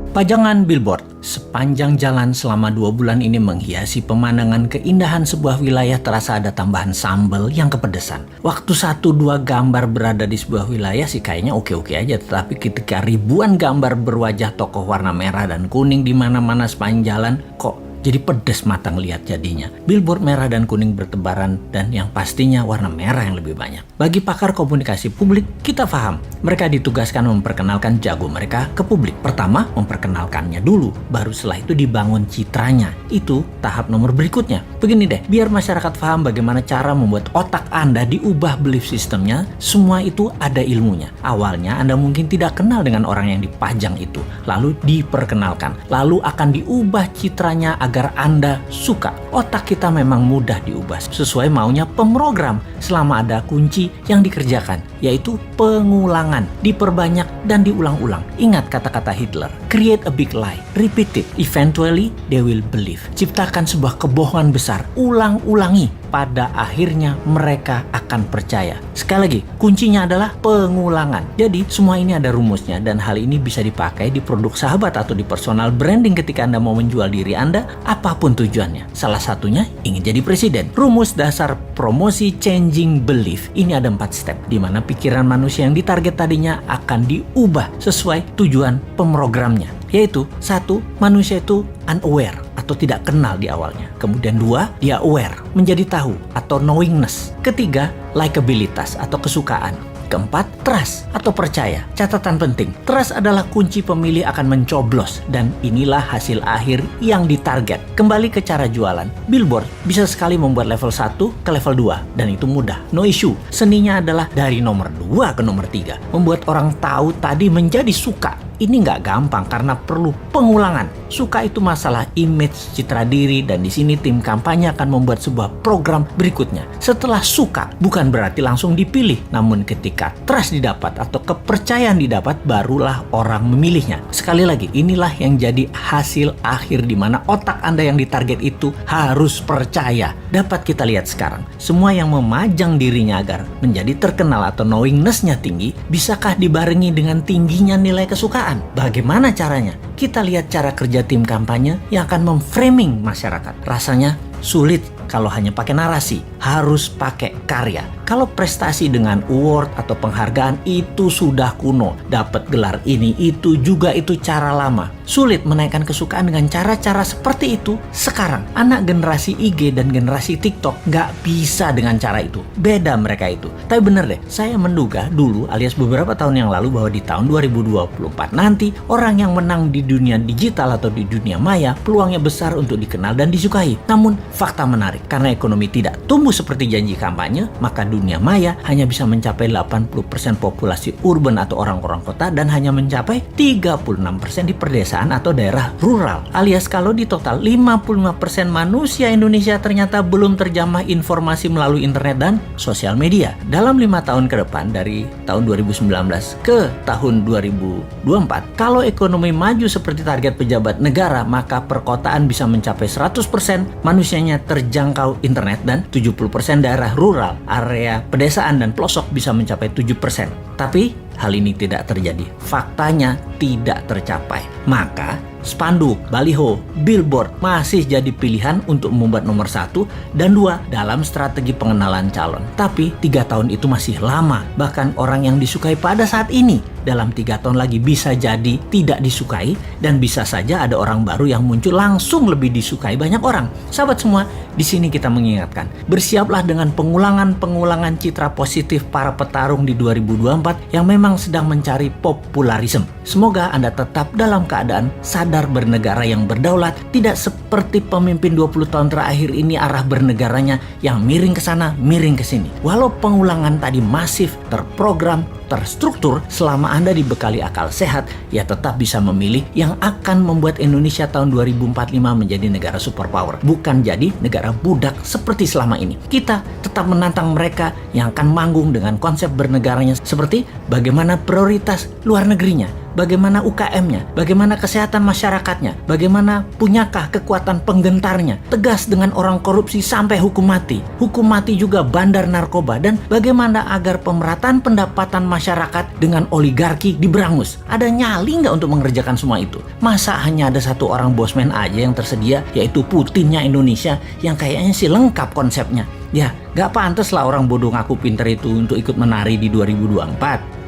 Pajangan billboard sepanjang jalan selama 2 bulan ini menghiasi pemandangan keindahan sebuah wilayah. Terasa ada tambahan sambal yang kepedesan. Waktu 1-2 gambar berada di sebuah wilayah sih kayaknya oke-oke aja. Tetapi ketika ribuan gambar berwajah tokoh warna merah dan kuning di mana-mana sepanjang jalan, kok jadi pedes mata ngelihat jadinya. Billboard merah dan kuning bertebaran dan yang pastinya warna merah yang lebih banyak. Bagi pakar komunikasi publik, kita paham. Mereka ditugaskan memperkenalkan jago mereka ke publik. Pertama, memperkenalkannya dulu. Baru setelah itu dibangun citranya. Itu tahap nomor berikutnya. Begini deh, biar masyarakat paham bagaimana cara membuat otak Anda diubah belief sistemnya, semua itu ada ilmunya. Awalnya Anda mungkin tidak kenal dengan orang yang dipajang itu. Lalu diperkenalkan. Lalu akan diubah citranya agar Anda suka. Otak kita memang mudah diubah sesuai maunya pemrogram selama ada kunci yang dikerjakan, yaitu pengulangan, diperbanyak dan diulang-ulang. Ingat kata-kata Hitler, create a big lie, repeat it, eventually they will believe. Ciptakan sebuah kebohongan besar, ulang-ulangi, pada akhirnya mereka akan percaya. Sekali lagi, kuncinya adalah pengulangan. Jadi semua ini ada rumusnya dan hal ini bisa dipakai di produk sahabat atau di personal branding ketika Anda mau menjual diri Anda, apapun tujuannya. Salah satunya ingin jadi presiden. Rumus dasar promosi changing belief ini ada 4 step, di mana pikiran manusia yang ditarget tadinya akan diubah sesuai tujuan pemrogramnya. Yaitu 1, manusia itu unaware atau tidak kenal di awalnya. Kemudian 2, dia aware, menjadi tahu atau knowingness. Ketiga, likabilitas atau kesukaan. Keempat, trust atau percaya. Catatan penting, trust adalah kunci pemilih akan mencoblos dan inilah hasil akhir yang ditarget. Kembali ke cara jualan, billboard bisa sekali membuat level 1 ke level 2 dan itu mudah, no issue. Seninya adalah dari nomor 2 ke nomor 3. Membuat orang tahu tadi menjadi suka. Ini nggak gampang karena perlu pengulangan. Suka itu masalah image, citra diri, dan di sini tim kampanye akan membuat sebuah program berikutnya. Setelah suka, bukan berarti langsung dipilih, namun ketika trust didapat atau kepercayaan didapat, barulah orang memilihnya. Sekali lagi, inilah yang jadi hasil akhir di mana otak Anda yang ditarget itu harus percaya. Dapat kita lihat sekarang, semua yang memajang dirinya agar menjadi terkenal atau knowingness-nya tinggi, bisakah dibarengi dengan tingginya nilai kesukaan? Bagaimana caranya? Kita lihat cara kerja tim kampanye yang akan memframing masyarakat. Rasanya sulit kalau hanya pakai narasi, harus pakai karya. Kalau prestasi dengan award atau penghargaan itu sudah kuno, dapat gelar ini itu juga itu cara lama. Sulit menaikkan kesukaan dengan cara-cara seperti itu sekarang. Anak generasi IG dan generasi TikTok nggak bisa dengan cara itu. Beda mereka itu. Tapi bener deh, saya menduga dulu alias beberapa tahun yang lalu bahwa di tahun 2024 nanti orang yang menang di dunia digital atau di dunia maya peluangnya besar untuk dikenal dan disukai. Namun fakta menarik, karena ekonomi tidak tumbuh seperti janji kampanye, maka dunia maya hanya bisa mencapai 80% populasi urban atau orang-orang kota dan hanya mencapai 36% di pedesaan atau daerah rural. Alias kalau di total 55% manusia Indonesia ternyata belum terjamah informasi melalui internet dan sosial media. Dalam 5 tahun ke depan dari tahun 2019 ke tahun 2024, kalau ekonomi maju seperti target pejabat negara, maka perkotaan bisa mencapai 100% manusianya terjangkau internet dan 70% daerah rural, area pedesaan dan pelosok bisa mencapai 7%. Tapi hal ini tidak terjadi. Faktanya tidak tercapai. Maka spanduk, baliho, billboard masih jadi pilihan untuk membuat nomor 1 dan 2 dalam strategi pengenalan calon. Tapi 3 tahun itu masih lama. Bahkan orang yang disukai pada saat ini dalam 3 tahun lagi bisa jadi tidak disukai dan bisa saja ada orang baru yang muncul langsung lebih disukai banyak orang. Sahabat semua, di sini kita mengingatkan, bersiaplah dengan pengulangan citra positif para petarung di 2024 yang memang sedang mencari popularisme. Semoga Anda tetap dalam keadaan sadar bernegara yang berdaulat, tidak seperti pemimpin 20 tahun terakhir ini arah bernegaranya yang miring ke sana, miring ke sini. Walau pengulangan tadi masif, terprogram, terstruktur, selama Anda dibekali akal sehat, ya tetap bisa memilih yang akan membuat Indonesia tahun 2045 menjadi negara superpower, bukan jadi negara budak seperti selama ini. Kita tetap menantang mereka yang akan manggung dengan konsep bernegaranya seperti bagaimana prioritas luar negerinya, bagaimana UKM-nya, bagaimana kesehatan masyarakatnya, bagaimana punyakah kekuatan penggentarnya, tegas dengan orang korupsi sampai hukum mati juga bandar narkoba, dan bagaimana agar pemerataan pendapatan masyarakat dengan oligarki diberangus. Ada nyali nggak untuk mengerjakan semua itu? Masa hanya ada satu orang bosman aja yang tersedia, yaitu Putinnya Indonesia, yang kayaknya sih lengkap konsepnya. Ya, gak pantas lah orang bodoh ngaku pinter itu untuk ikut menari di 2024.